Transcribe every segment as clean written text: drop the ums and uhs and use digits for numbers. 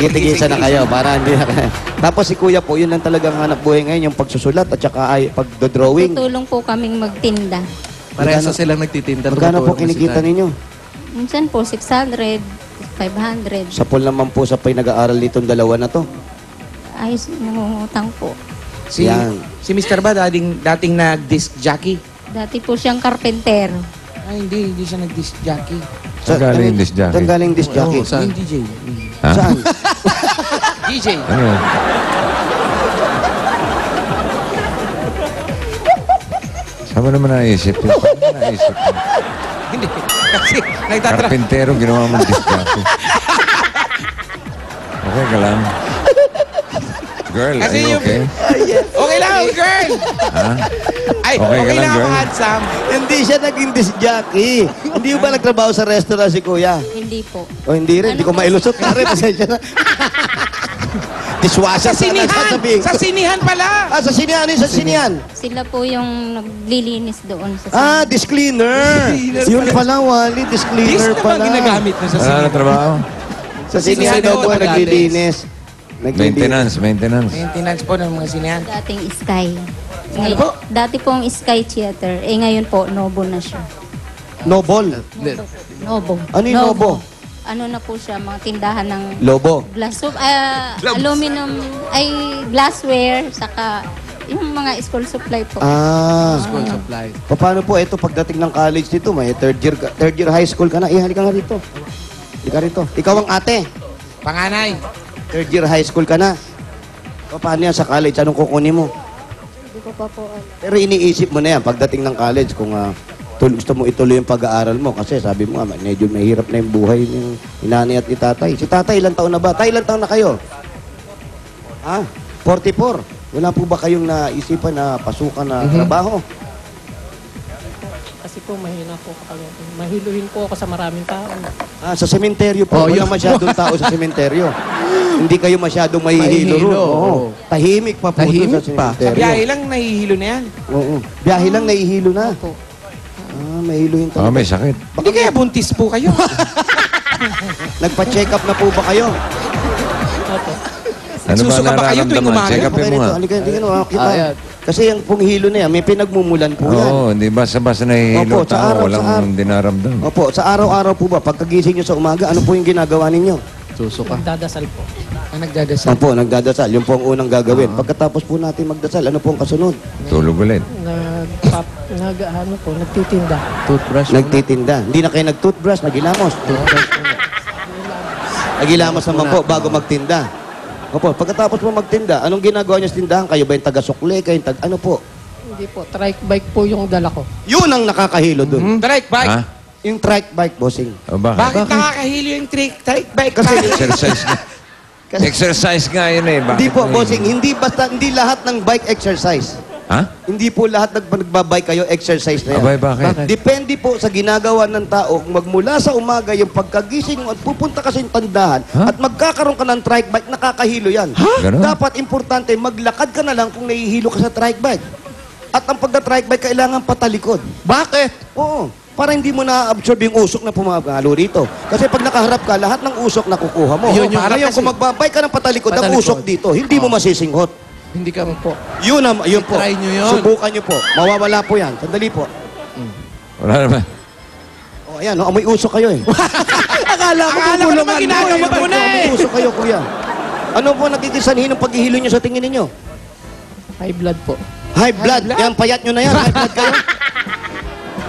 Tigit-tigisa na kayo para hindi na kayo. Tapos si Kuya po, yun lang talagang hanap buhay ngayon, yung pagsusulat at saka ay pagdodrawing. Tutulong po kaming magtinda. Parehas na silang nagtitinda. Magkano po kinikita ninyo? Minsan po 600, 500. Sa pool naman po sa pinag-aaral nitong dalawa na to. Ayos, nangungutang po. Si Yan. Mr. ba dating nag-disc jockey? Dati po siyang karpentero. Ay, hindi siya nag-disc jockey. Saan galing disc jockey? Saan galing disc jockey? Oo, saan? Yung DJ. Ha? Saan? DJ. Ano yun? Saan mo naman naisip yun? Saan mo naisip yun? Hindi. Kasi nagtatrabaho. Karpintero, ginawa mong disc jockey. Okay ka lang. Girl, Kasi are you yung- okay? Okay lang, girl! Ha? Ay, Okay ka okay lang, lang ako, girl? handsome. Hindi siya naging disc jockey. Hindi ba nagtrabaho sa restaurant si Kuya? Hindi po. O hindi rin, hindi ko mailusot na rin. Pasensya na. Dishwasher Sa sana sinihan! sasabihin ko. Sa sinihan pala! Sa sinihan, sa sinihan. Sila po yung naglilinis doon sa Disc cleaner. Yun pala, Wally, disc Disc cleaner na ba pala. ginagamit na sa Ano na sinihan? trabaho? Sa sinihan daw po naglilinis. Maintenance. Maintenance po ng mga sinihan. dating Sky. Ano po? Dati pong Sky Theater. Ngayon po, Nobo na siya. Nobol. Nobo. Ano yung Nobo? Ano na po siya, mga tindahan ng Lobo. aluminum, ay glassware, saka yung mga school supply po. School supply. Paano po ito pagdating ng college dito? May third year high school ka na. Halika nga rito. Halika rito. Ikaw ang ate. Panganay. Third year high school ka na. Paano yan sa college? Anong kukunin mo? Hindi ko pa po alam. Pero iniisip mo na yan pagdating ng college kung gusto mo ituloy yung pag-aaral mo kasi sabi mo nga medyo mahirap na yung buhay ng inani at ni tatay. Si tatay ilang taon na ba? Tay, ilang taon na kayo? 44. Wala po ba kayong naisipan na pasukan na trabaho? Kasi po mahina po kami. Mahiluhin po ako sa maraming tao. Sa sementeryo po. Wala masyadong tao sa sementeryo. Hindi kayo masyadong mahihilo ron. Oo. Tahimik pa po doon sa Tahimik pa. sementeryo. Biyahe lang, nahihilo na yan. Oo. Biyahe lang nahihilo na. Mahiluhin talaga. May sakit. Hindi kaya buntis po kayo. Nagpa-check up na po ba kayo? Ano ba Nagsusuka ba kayo tuwing nararamdaman? umaga? Check upin mo nga. Halika dito. Kasi yung pong hilo na yan, may pinagmumulan po yan. Oo, hindi basta-basta nahihilo Opo, sa tao. araw, sa Walang araw. dinaramdam. Opo, sa araw-araw po ba, pagkagising nyo sa umaga, ano po yung ginagawa ninyo? Susuka. Dadasal po. Ang nagdadasal. Opo, nagdadasal. Yung po ang unang gagawin. Pagkatapos po natin magdasal, ano po ang kasunod? Tulog ulit. Nagtitinda. Toothbrush. Nagtitinda. Hindi na kayo nag-toothbrush, nagilamos. Nagilamos naman po bago magtinda. Opo, pagkatapos po magtinda, anong ginagawa niyo sa tindahan? Kayo ba yung taga-sukle? Kayo yung ano po? Hindi po. Trike bike po yung dala ko. Yun ang nakakahilo dun. Trike bike. Ha? Yung trike bike, bossing. O bakit? Bakit nakakahilo yung trike bike? Kasi, Exercise nga. Exercise nga yun eh. Bakit hindi po, may- bossing, hindi lahat ng bike exercise. Ha? Hindi po lahat nagbabike kayo, exercise na yan. Abay, bakit? Depende po sa ginagawa ng tao. Kung magmula sa umaga, yung pagkagising mo at pupunta ka sa tandahan at magkakaroon ka ng trike bike, nakakahilo yan. Ganon? Dapat importante, maglakad ka na lang kung nahihilo ka sa trike bike. At ang pagka-trike bike, kailangan patalikod. Bakit? Oo. Para hindi mo na-absorb yung usok na pumapalo rito. Kasi pag nakaharap ka, lahat ng usok nakukuha mo. Yun yung Para harap yung kung kasi. magbabike ka ng patalikod, ang Patalikod. usok dito, hindi mo masisinghot. Hindi ka po. Yun po. I-try nyo yun. Subukan nyo po. Mawawala po yan. Sandali po. Wala naman. O, ayan, no? Amoy usok kayo eh. Akala ko naman ginagawa mo na eh. Amoy usok kayo, kuya. Ano po nakikisanhin ng paghihilo nyo sa tingin ninyo? High blood po. High blood. Yan, payat nyo na yan. High blood kayo.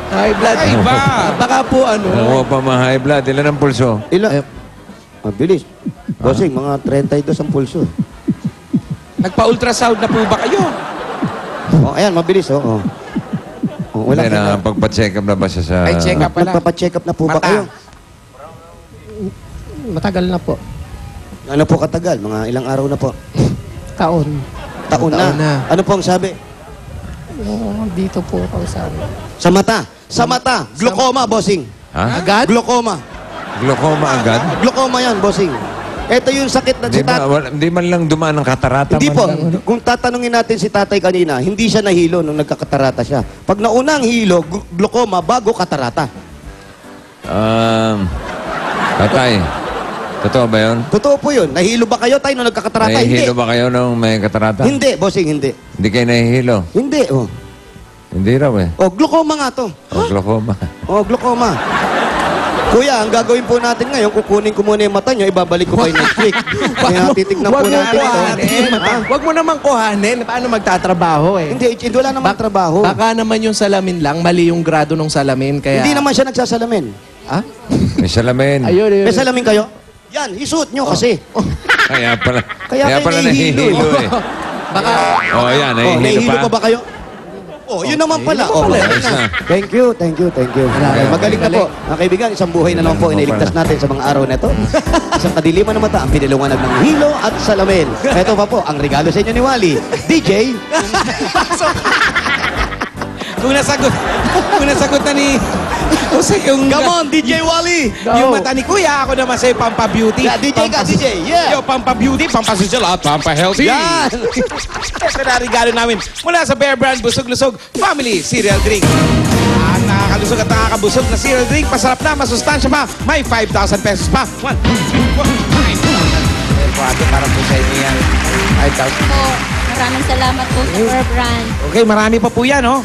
High blood. Ay, iba. Baka po Nakuha pa ma-high blood. Ilan ang pulso? Ilan? Mabilis. Bossing, mga 32 ang pulso. Nagpa-ultrasound na po ba kayo? O, ayan, mabilis. O. Wala Hindi ka na, pagpa-check up na ba siya sa... Ay, check up pala. Nagpapacheck up na po ba Mata. kayo? Matagal na po. Ano po katagal? Mga ilang araw na po? Taon. Taon na. Taon na. Ano po ang sabi? Yung dito po ako sa Sa mata. Sa mata. Glaucoma, bossing. Ha? Agad? Glaucoma. Glaucoma agad? Glaucoma yan, bossing. Ito yung sakit na Hindi si ba, tatay. hindi man lang dumaan ng katarata Hindi man po. lang, ano? Kung tatanungin natin si tatay kanina, hindi siya nahilo nung nagkakatarata siya. Pag nauna ang hilo, glaucoma bago katarata. Tatay, Totoo ba yun? Totoo po yun. Nahilo ba kayo tayo nung nagkakatarata? Nahihilo ba kayo nung may katarata? Hindi, bossing, hindi. Hindi kayo nahihilo? Hindi, oh. Hindi raw eh. Oh, glaucoma nga to. O, glaucoma. Oh, glaucoma. Kuya, ang gagawin po natin ngayon, kukunin ko muna yung mata nyo, ibabalik ko kayo next week. Kaya titignan po Wag mo natin ito. kuhanin. Wag mo naman kuhanin. Paano magtatrabaho eh? Hindi, wala naman trabaho. Baka naman yung salamin lang, mali yung grado ng salamin, kaya... Hindi naman siya nagsasalamin. Ah? May salamin. Ayun, ayun. May salamin kayo? Yan, isuot nyo kasi. Kaya pala, Kaya kayo pala nahihilo nahihilo eh. eh. Baka... Oh, yan, Oh, nahihilo nahihilo pa. pa ba kayo? Oh, yun naman pala. Nahihilo pa pala. Ayos na. Thank you. Okay, Magaling na po. Mga kaibigan, isang buhay na naman po iniligtas natin sa mga araw na ito. Isang kadiliman na mata ang piniliwanag ng hilo at salamin. Ito pa po, ang regalo sa inyo ni Wally. DJ, Kung nasagot na ni Jose yung... come on, DJ Wally! Yung mata ni Kuya, ako naman sa'yo, pampa-beauty. Yeah, DJ ka, DJ. Yeah! Yo, pampa-beauty, pampa-social at pampa-healthy. Yan! Ito na regalo namin mula sa Bear Brand Busog-Lusog Family Cereal Drink. Ang nakakalusog at nakakabusog na cereal drink, masarap na, masustansya pa, may 5,000 pesos pa. 1, 2, 3, 4, 5. Para po sa inyo yan. 5,000. Po, maraming salamat po sa Bear Brand. Okay, marami pa po yan, oh.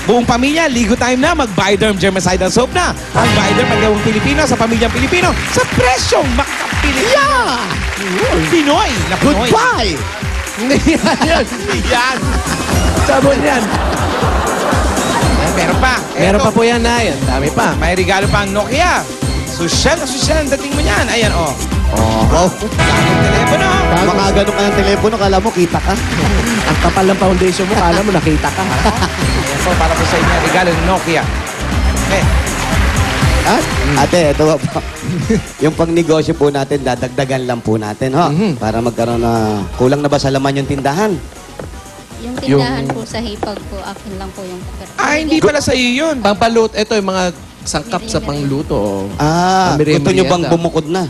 Buong pamilya, ligo time na, mag-Bioderm Germicidal Soap na. Ang Bioderm magawang Pilipino sa pamilyang Pilipino sa presyong makapilipino. Yeah! Pinoy na Pinoy. Goodbye! Hindi yan. Yan. Sabon yan. Meron pa. Meron Eto, pa po yan na yan. Dami pa. may regalo pa ang Nokia. Sosyal na sosyal ang dating mo niyan. Ayan, oh. Oh, Bagong telepono. mga ganun ka ng telepono, kala mo, kita ka. Ang kapal ng foundation mo, kala mo nakita ka. Ayan po, para po sa inyo, regalo ng Nokia. Okay. Ha? Ate, ito po. Yung pang-negosyo po natin, dadagdagan lang po natin, ho? Para magkaroon na... Kulang na ba sa laman yung tindahan? Yung tindahan po sa hipag po, akin lang po yung Hindi pala sa iyo yun. Pampalut, ito yung mga sangkap sa pangluto. Gusto nyo bang Merienda. bumukod na?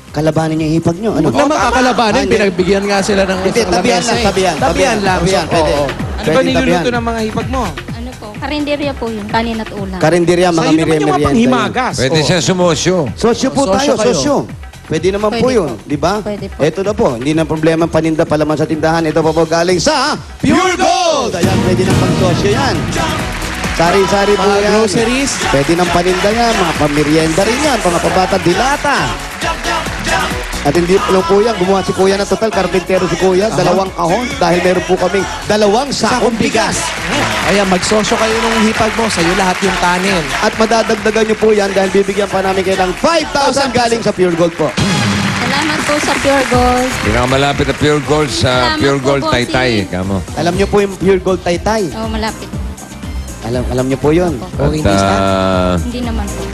Kalabanin niyo yung hipag nyo? Ano? Huwag naman kakalabanin, hindi. pinagbigyan nga sila ng Hindi, tabihan lang, tabihan. Tabihan lang. Tabihan, So, pwede. oo. Ano ba niluluto ng mga hipag mo? Ano po, karinderya po yun, kanin at ulam. Karinderya, mga Sa'yo naman yung mga merienda. panghimagas. Pwede Oh. siya sumosyo. Sosyo po Sosyo tayo, kayo. sosyo. Pwede naman po Pwede yun, po. di ba? Pwede po. Ito na po, hindi na problema paninda palaman sa tindahan. Ito pa po galing sa Pure Gold! Ayan, pwede ng pang-sosyo yan. Sari-sari po Mga yan. groceries. Pwede ng paninda yan, mga pamirienda rin yan, mga pabata dilata. At hindi po lang po yan, gumawa si Kuya ng total, karpintero si Kuya, 2 kahon, dahil meron po kaming 2 sakong bigas. Ayan, magsosyo kayo ng hipag mo. Sa'yo lahat yung kanin. At madadagdagan nyo po yan dahil bibigyan pa namin kayo ng 5,000 galing sa Pure Gold po. Salamat po sa Pure Gold. Pinakamalapit na Pure Gold sa Salamat Pure po, Gold bossing. Taytay. Kamo. Alam nyo po yung Pure Gold Taytay. Oh, malapit. Alam nyo po yun. At Hindi naman po.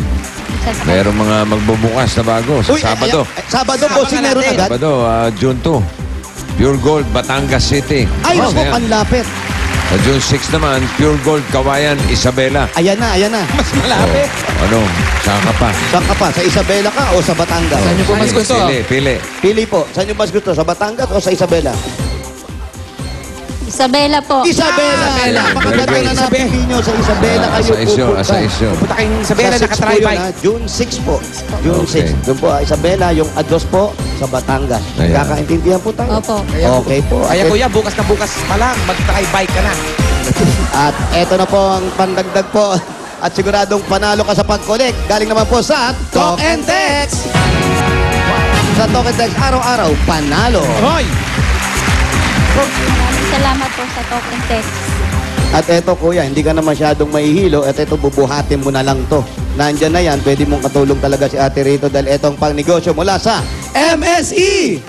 Isa sa mayroong mga magbubukas na bago sa Uy, Sabado. Sabado po, si meron natin. agad. Sabado, June 2. Pure Gold, Batangas City. Ay, Basta naku, yan. panlapit. Sa June 6 naman, Pure Gold, Kawayan, Isabela. Ayan na, ayan na. Mas malapit. Ano, saan ka pa? Saan ka pa? Sa Isabela ka o sa Batangas? Saan nyo po mas gusto? Pili. Pili po. Saan nyo mas gusto? Sa Batangas o sa Isabela? Isabela po. Isabela! Napakaganda Very na good. napili nyo sa Isabela kayo Sa isyo, pupunta. sa isyo. Punta kayong Isabela, Sa 6 po nakatry yun, bike. ha? June 6 po. June Okay. 6. Doon po, Isabela. Yung address po, sa Batangas. Ayan. Kakaintindihan po tayo. Opo. Okay po. Kaya kuya, bukas na bukas pa lang, mag-try bike ka na. At eto na po ang pandagdag po. At siguradong panalo ka sa pag-collect. Galing naman po sa Talk and Text. Sa Talk and Text, araw-araw, panalo. Hoy! Maraming salamat po sa Talk and Text. At eto kuya, hindi ka na masyadong mahihilo. At eto, bubuhatin mo na lang to. Nandyan na yan, pwede mong katulong talaga si ate rito dahil etong pang negosyo mula sa MSE.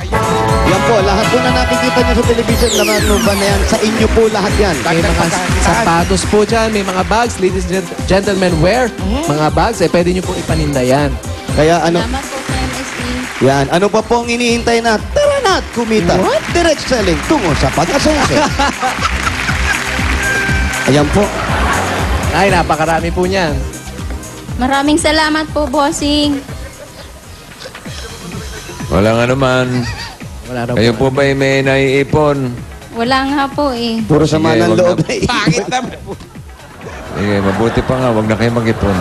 Yan po, lahat po na nakikita nyo sa television, laman mo ba na yan? Sa inyo po lahat yan. May mga sapatos po dyan, may mga bags, ladies and gentlemen wear, mga bags, pwede nyo pong ipaninda yan. Kaya ano, Salamat po sa MSE. yan, ano pa po ang hinihintay na? Tara na at kumita. Direct selling tungo sa pag-asenso. Ayan po. Ay, napakarami po niyan. Maraming salamat po, bossing. Walang anuman. Wala na Kayo po ba'y may naiipon? Wala nga po eh. Puro sama Sige, ng wag loob na. na Bakit naman po? Sige, mabuti pa nga, wag na kayo mag-ipon.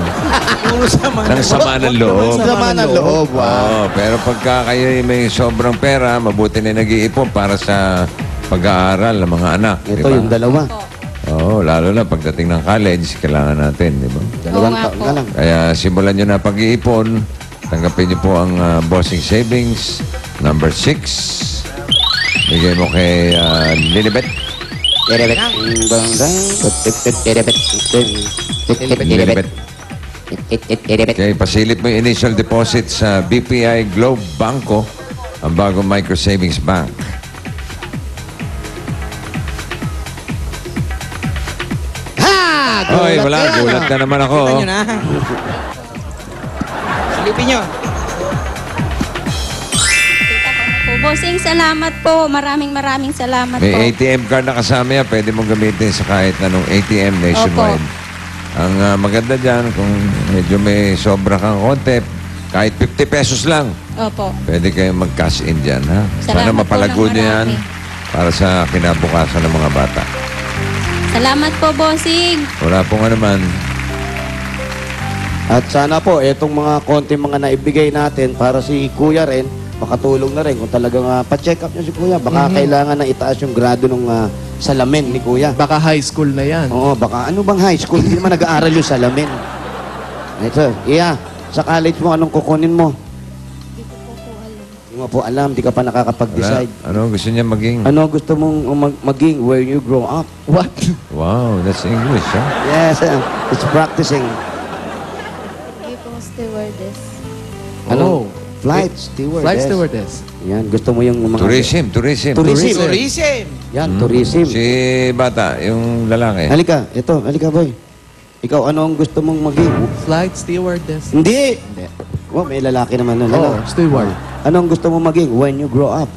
Puro sama Nang sama ng loob. Sama ng loob. Wow. Oo, pero pagka kayo may sobrang pera, mabuti na nag-iipon para sa pag-aaral ng mga anak. di Ito ba? yung dalawa. Oo, lalo na pagdating ng college, kailangan natin, di ba? Dalawang nga taon po. ka lang. Kaya simulan nyo na pag-iipon. Tanggapin nyo po ang Bossing Savings, number 6. Bigay mo kay Lilibet. Lilibet. Okay, pasilip mo yung initial deposit sa BPI Globe Banco, ang bagong micro savings bank. Ha! Oy, Gulat wala. yan, Gulat ah. na naman ako. Kita nyo na. Silipin nyo. Kita ko na po. Bossing, salamat po. Maraming salamat po. May ATM card na kasama yan. Pwede mong gamitin sa kahit anong ATM nationwide. Ang maganda dyan, kung medyo may sobra kang konti, kahit 50 pesos lang, Opo. pwede kayong mag-cash in dyan. Ha? Sana Salamat po mapalago ng nyo yan marami. para sa kinabukasan ng mga bata. Salamat po, Bossing. Wala pong anuman. At sana po, itong mga konti mga naibigay natin para si Kuya rin, makatulong na rin kung talagang pa-check up niyo si Kuya. Baka kailangan na itaas yung grado ng salamin ni Kuya. Baka high school na yan. Oo, baka ano bang high school? Hindi naman nag-aaral yung salamin. Ito, Iya, sa college mo, anong kukunin mo? Hindi mo po alam, di ka pa Wala. nakakapag-decide. Ano gusto niya maging? Ano gusto mong maging where you grow up? What? Wow, that's English, ha? Yes, it's practicing. Stewardess. Ano? Oh. Flight stewardess. Flight stewardess. Yan, gusto mo yung mga... Tourism. Tourism. Tourism. Yan, tourism. Si bata, yung lalaki. Halika boy. Ikaw, ano ang gusto mong maging? Flight stewardess. Hindi! Oh, may lalaki naman na Oo, steward. Ano ang gusto mong maging when you grow up?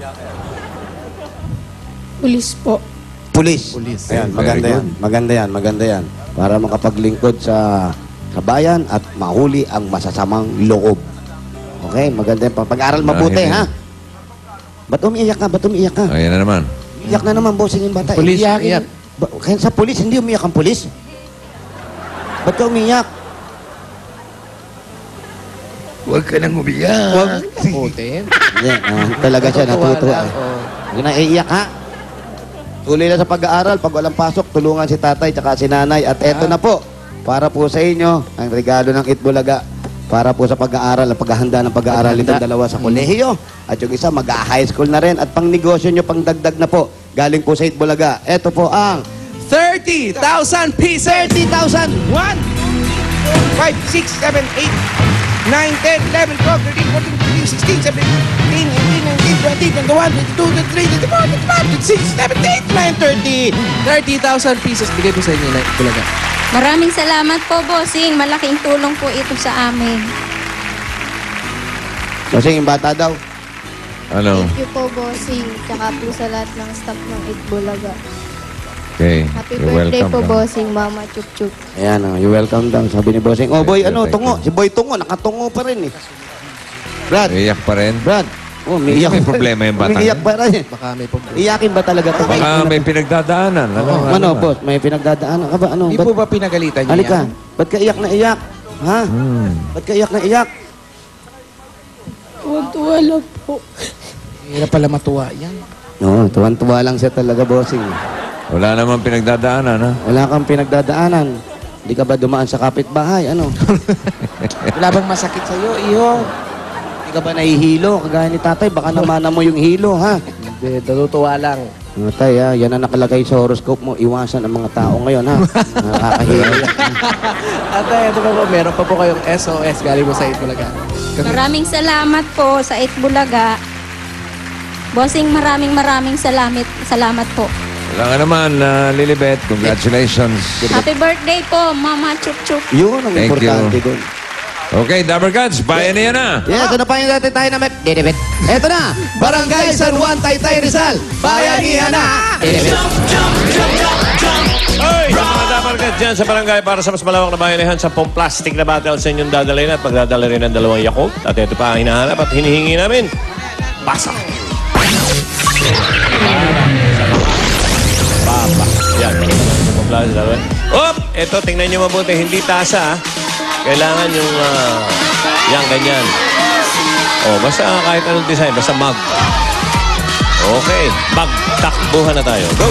Pulis po. Police. Police. Ayan, Very maganda yan. Maganda yan. Para makapaglingkod sa kabayan at mahuli ang masasamang loob. Okay, maganda yan. Pag-aral mabuti, ha? Ba't umiiyak ka? Ayan na naman. Iyak na naman, bossing yung bata. Police, Iyakin. iyak. Kaya sa police, hindi umiyak ang police. Ba't ka umiyak? Huwag ka nang umiyak. Huwag. Putin. Yan, talaga siya natutuwa. lang, oh. Huwag na iiyak, ha? Tuloy na sa pag-aaral. Pag walang pasok, tulungan si tatay at si nanay. At eto na po, para po sa inyo, ang regalo ng Itbulaga. Para po sa pag-aaral, ang paghahanda ng pag-aaral itong dalawa sa kolehiyo. At yung isa, mag-high school na rin. At pang negosyo nyo, pang dagdag na po. Galing po sa Itbulaga. Eto po ang 30,000 pieces! 30,000! 1, 2, 5, 6, 7, 8, 9, 10, 11, 12, 13, 14, 15, 16, 17, 18, 19, 20, 21, 22, 23, 24, 25, 26, 27, 28, 29, 30. 30,000 pieces. Bigay po sa inyo na Bulaga. Maraming salamat po, Bossing. Malaking tulong po ito sa amin. Kasi yung bata daw. Ano? Thank you po, Bossing. Tsaka po sa lahat ng staff ng Itbulaga. Okay. Happy You're birthday welcome. po, Bossing. Mama Chup Chup. Ayan, you welcome daw, sabi ni Bossing. Oh, boy, Thank you, ano, thank tungo. you. Si Boy tungo, nakatungo pa rin eh. Brad, Iyak pa rin. oh, Hindi may problema yung bata. Umiiyak pa rin. Baka may problema. Iyakin ba talaga ito? Baka may pinagdadaanan. Ano, boss, may pinagdadaanan ka ba? Ano, Hindi po ba pinagalitan niyo Halika, yan? ba't ka iyak na iyak? Ha? Ba't ka iyak na iyak? Tuwa lang po. Hirap pala matuwa yan. Oo, tuwan-tuwa lang siya talaga, Bossing. Wala namang pinagdadaanan, ha? Wala kang pinagdadaanan. Hindi ka ba dumaan sa kapitbahay? Ano? Wala bang masakit sa'yo, iyo? Hindi ka ba nahihilo? Kagaya ni tatay, baka namana mo yung hilo, ha? Hindi, natutuwa lang. Tay, ha? Yan ang nakalagay sa horoscope mo. Iwasan ang mga tao ngayon, ha? Nakakahilo. Ate, ito pa po. Meron pa po kayong SOS galing mo sa Bulaga. Maraming salamat po sa Itbulaga. Bossing, maraming salamat po. Wala nga naman, Lilibet. Congratulations. Happy birthday po, Mama Chup Chup. Yun ang Thank importante you. doon. Okay, Dabber Gods, bayan niya na. Yes, ano pa yung natin tayo na may... Didibit. Eto na! Barangay San Juan, Taytay, Rizal. Bayanihan na! Oy! Mga Dabber Gods dyan sa barangay para sa mas malawak na bayanihan sa plastic na bottle sa inyong dadalhin at magdadala rin ng 2 Yakult. At ito pa ang hinahanap at hinihingi namin. Basa. Papa. Yan. Up! Ito, tingnan nyo mabuti. Hindi tasa, ah. Kailangan yung, yan, ganyan. Oh, basta kahit anong design, basta mug. Okay, magtakbuhan na tayo. Go!